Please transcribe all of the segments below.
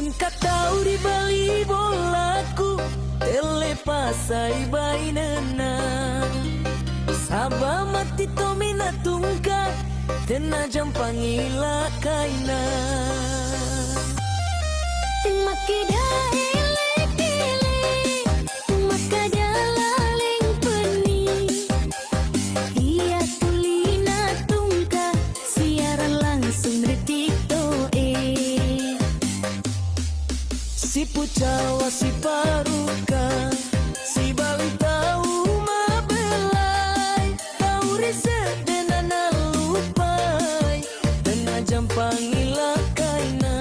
Engkau tahu di balik bolaku telepasai bainana Sabah mati tomina tungka tena jampangila kaina Makida ele-ele makada laling peni Ia tulina tungka siaran langsung detik toe Si pucawa si paruka si bali tahu mabelai tahu riset dan lupai tena jampangila kaina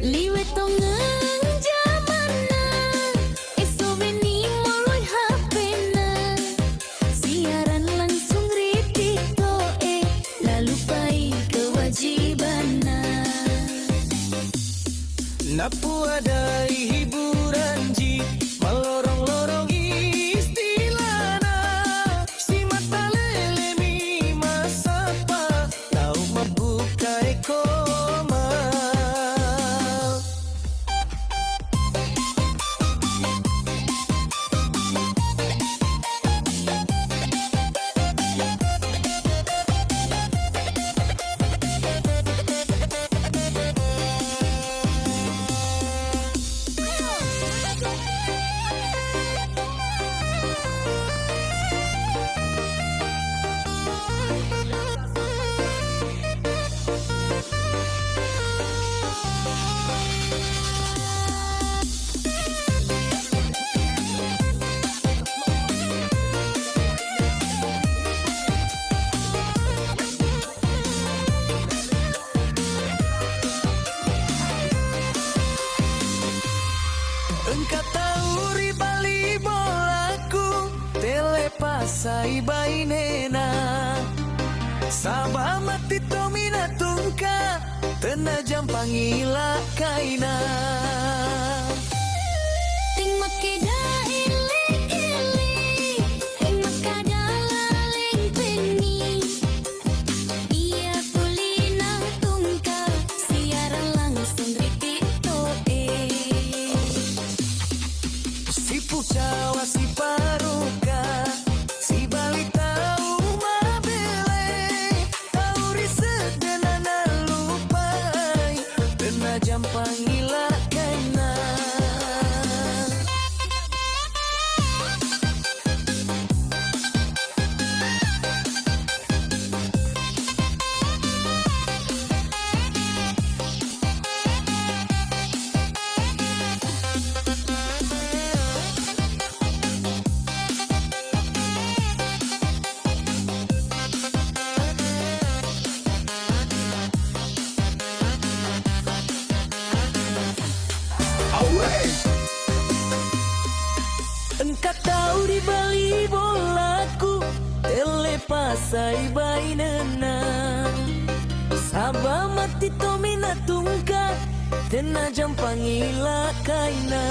Liwet tongang jamana eso beni moloi hapena siaran langsung retik toe lalu pai kewajibana Napu ada hiburan ji malorong-lorong istilana si mata lele mi masapa tahu membuka koma Engkau tahu ribali bolaku telepasai bainena Sabah mati tomina tungka tena jampangila kaina ting makida ele-ele makada laling peni Ia tulina tungka siaran langsung detik toe Si pucawa si paruka si bali tahu mabele tahu riset dan lupai tena jampangila kaina Engkau tahu di balik bolaku telepasai bainana Sabah mati tomina tungka tena jampangila kaina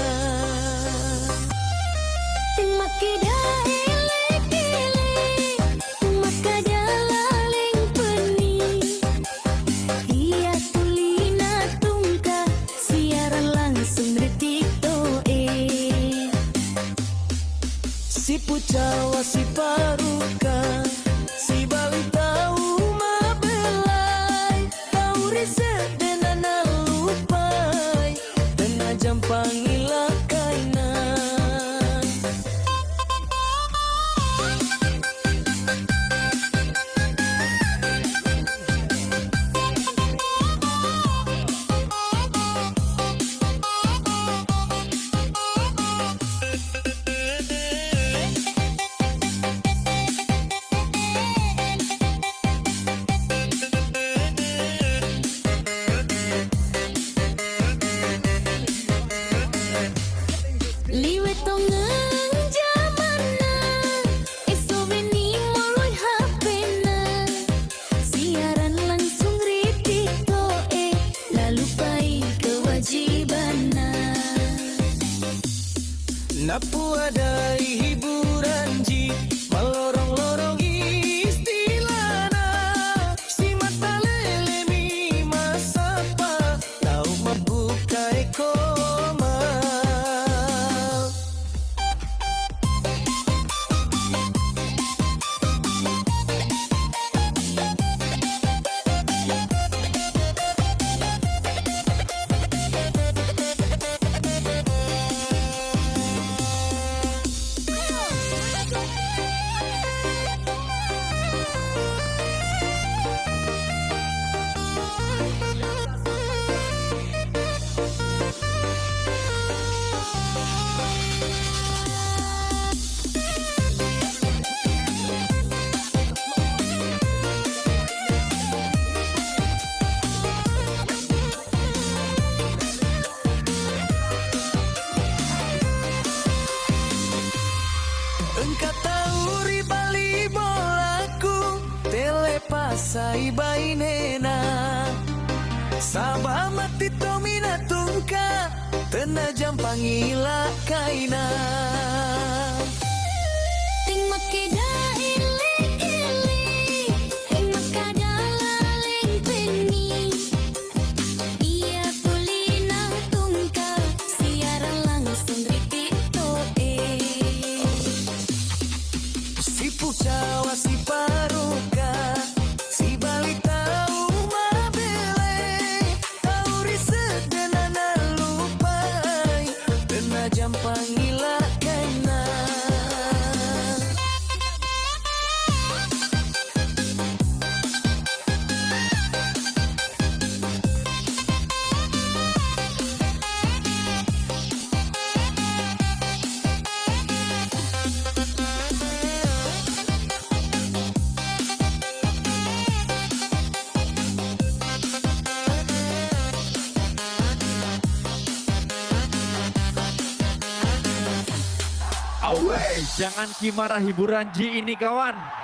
makida ele-ele makada laling peni Ia tulina tungka siaran langsung detik toe Si pucawa si paruka si bali tahu mabelai tahu riset dan lupai tena jampangila kaina Napu ada hiburan ji malorong-lorong istilana si mata lele mi masapa tahu membuka koma. Engkau tahu ribali bolaku telepasai bainena Sabah mati tomina tungka tenajam pangila kaina Ting makida ili Ting makada laling peni Ia tulina tungka siaran langsung riti toe si pucawa si paruka si balita umabele tahu riset dan lupai tenajam pangila kaina. Awes, jangan kimarah hiburan Ji ini kawan.